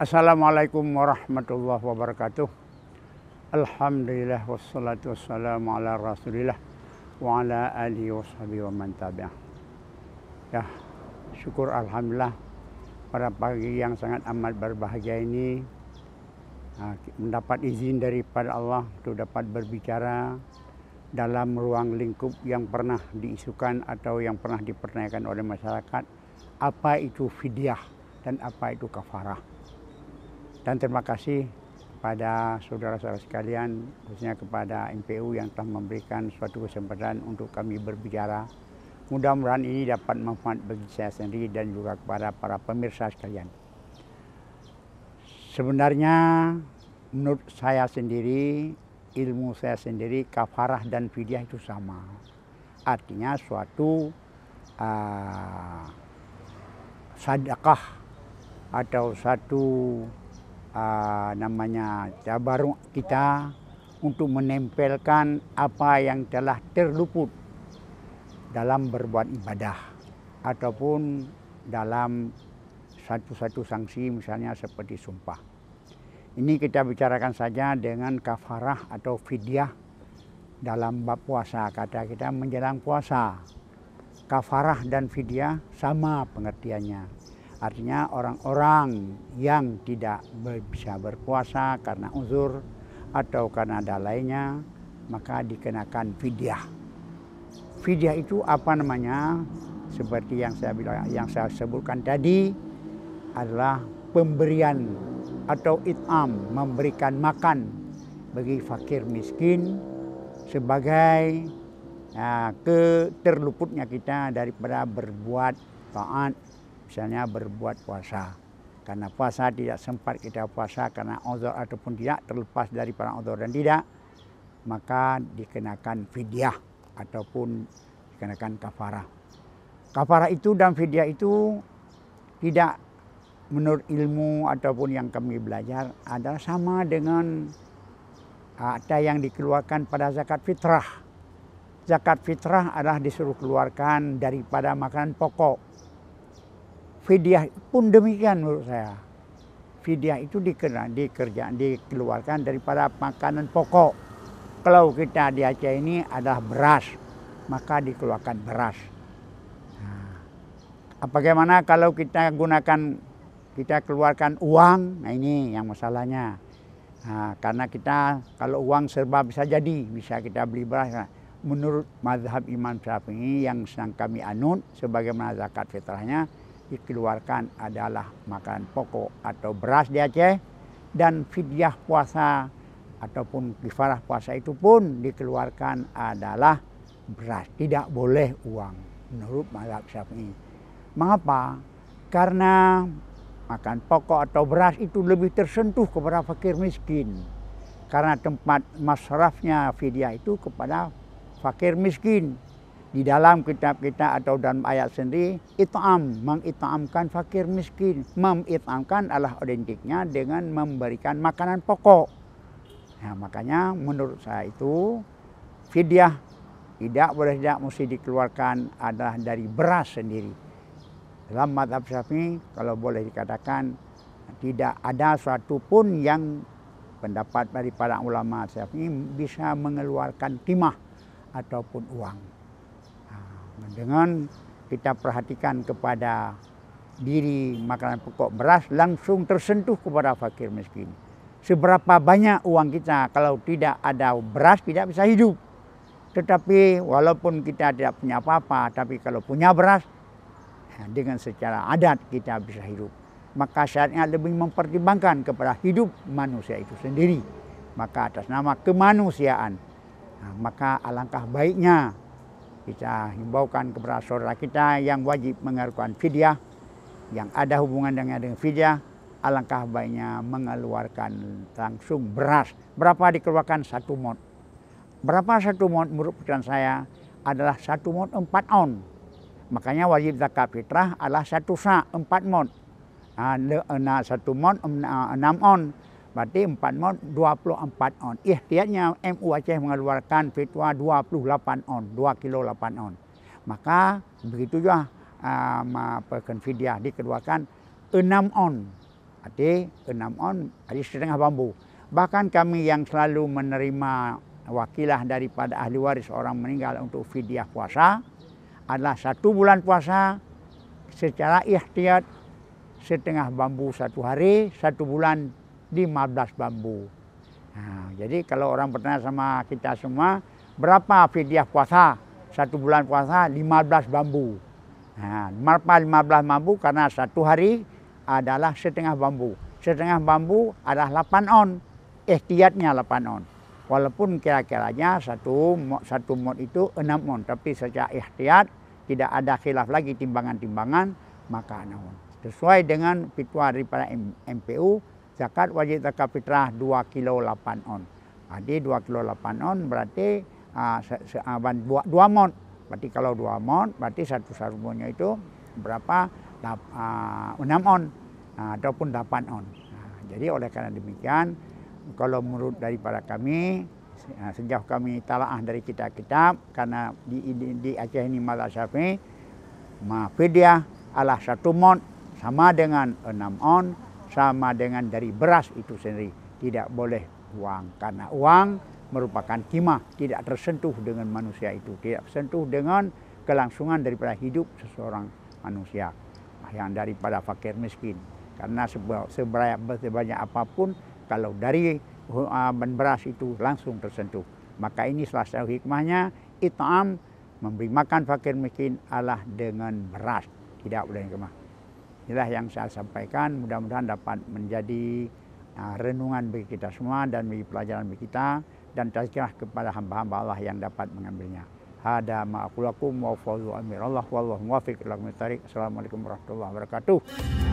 Assalamualaikum warahmatullahi wabarakatuh. Alhamdulillah wassalatu wassalamu ala rasulillah wa ala alihi washabihi wa man tabi'ah. Ya, syukur alhamdulillah pada pagi yang sangat amat berbahagia ini mendapat izin daripada Allah untuk dapat berbicara dalam ruang lingkup yang pernah diisukan atau yang pernah dipertanyakan oleh masyarakat, apa itu fidyah dan apa itu kafarah. Dan terima kasih pada saudara-saudara sekalian, khususnya kepada MPU yang telah memberikan suatu kesempatan untuk kami berbicara. Mudah-mudahan ini dapat manfaat bagi saya sendiri dan juga kepada para pemirsa sekalian. Sebenarnya menurut saya sendiri, ilmu saya sendiri, kafarah dan fidyah itu sama. Artinya suatu sedekah atau satu namanya tabaruk kita untuk menempelkan apa yang telah terluput dalam berbuat ibadah ataupun dalam satu sanksi, misalnya seperti sumpah. Ini kita bicarakan saja dengan kafarah atau fidyah dalam bab puasa. Kata kita menjelang puasa, kafarah dan fidyah sama pengertiannya. Artinya orang-orang yang tidak bisa berpuasa karena uzur atau karena ada lainnya, maka dikenakan fidyah. Fidyah itu apa namanya? Seperti yang saya sebutkan tadi adalah pemberian atau it'am, memberikan makan bagi fakir miskin sebagai keterluputnya kita daripada berbuat taat. Misalnya berbuat puasa, karena puasa tidak sempat kita puasa karena uzur ataupun tidak, terlepas daripada uzur dan tidak, maka dikenakan fidyah ataupun dikenakan kafarah. Kafarah itu dan fidyah itu tidak menurut ilmu ataupun yang kami belajar adalah sama dengan ada yang dikeluarkan pada zakat fitrah. Zakat fitrah adalah disuruh keluarkan daripada makanan pokok. Fidyah pun demikian menurut saya. Fidyah itu dikeluarkan daripada makanan pokok. Kalau kita di Aceh ini adalah beras, maka dikeluarkan beras. Bagaimana kalau kita keluarkan uang? Nah ini yang masalahnya. Karena kita kalau uang serba bisa jadi, bisa kita beli beras. Menurut mazhab Imam Syafi'i yang sedang kami anut, sebagaimana zakat fitrahnya, dikeluarkan adalah makanan pokok atau beras di Aceh, dan fidyah puasa ataupun kafarah puasa itu pun dikeluarkan adalah beras, tidak boleh uang menurut mazhab Syafi'i. Mengapa? Karena makan pokok atau beras itu lebih tersentuh kepada fakir miskin, karena tempat masrafnya fidyah itu kepada fakir miskin. Di dalam kitab kita atau dalam ayat sendiri, it'am, mengit'amkan fakir miskin. Mengit'amkan adalah identiknya dengan memberikan makanan pokok. Nah, makanya menurut saya itu fidyah tidak mesti dikeluarkan adalah dari beras sendiri. Dalam mazhab Syafi'i kalau boleh dikatakan tidak ada suatu pun yang pendapat dari para ulama Syafi'i bisa mengeluarkan timah ataupun uang. Dengan kita perhatikan kepada diri makanan pokok beras, langsung tersentuh kepada fakir miskin. Seberapa banyak uang kita kalau tidak ada beras tidak bisa hidup. Tetapi walaupun kita tidak punya apa-apa, tapi kalau punya beras, dengan secara adat kita bisa hidup. Maka syariat lebih mempertimbangkan kepada hidup manusia itu sendiri. Maka atas nama kemanusiaan, maka alangkah baiknya kita himbaukan kepada saudara kita yang wajib mengeluarkan fidyah, yang ada hubungan dengan fidyah, alangkah baiknya mengeluarkan langsung beras. Berapa dikeluarkan? 1 mod. Berapa 1 mod? Menurut pikiran saya adalah 1 mod 4 on. Makanya wajib zakat fitrah adalah 1 sa' 4 mod. 1 mod 6 on. Berarti 4 mod 24 on. Ihtiyatnya MU Aceh mengeluarkan fatwa 28 on, 2 kilo 8 on. Maka begitu juga fidyah dikeluarkan 6 on. Arti 6 on, arti setengah bambu. Bahkan kami yang selalu menerima wakilah daripada ahli waris orang meninggal untuk fidyah puasa adalah 1 bulan puasa secara ikhtiyat setengah bambu 1 hari, 1 bulan 15 bambu. Nah, jadi kalau orang bertanya sama kita semua, berapa fidyah puasa? 1 bulan puasa 15 bambu. Nah, berapa 15 bambu? Karena 1 hari adalah setengah bambu. Setengah bambu adalah 8 on. Ihtiyatnya 8 on. Walaupun kira-kiranya satu mod itu 6 on. Tapi secara ihtiyat tidak ada khilaf lagi timbangan-timbangan, maka 6 on. Sesuai dengan fatwa daripada MPU, zakat wajib zakat fitrah 2 kilo 8 on. Jadi 2 kilo 8 on berarti 2 mod. Berarti kalau 2 mod, berarti satu modnya itu berapa? 6 on ataupun 8 on. Jadi oleh karena demikian, kalau menurut daripada kami, sejauh kami talaah dari kitab-kitab, karena di Aceh ini mazhab Syafi'i, fidyah adalah 1 mod sama dengan 6 on, sama dengan dari beras itu sendiri. Tidak boleh uang, karena uang merupakan kimah, tidak tersentuh dengan manusia itu, tidak tersentuh dengan kelangsungan daripada hidup seseorang manusia yang daripada fakir miskin. Karena sebanyak apapun, kalau dari beras itu langsung tersentuh. Maka ini salah satu hikmahnya, it'am, memberi makan fakir miskin adalah dengan beras, tidak boleh kemah. Inilah yang saya sampaikan, mudah-mudahan dapat menjadi renungan bagi kita semua dan bagi pelajaran bagi kita, dan tazkirah kepada hamba-hamba Allah yang dapat mengambilnya. Hada ma'akulakum wa fadhu amir Allah wallahu muwafiq ila aqwamit thariq. Assalamualaikum warahmatullahi wabarakatuh.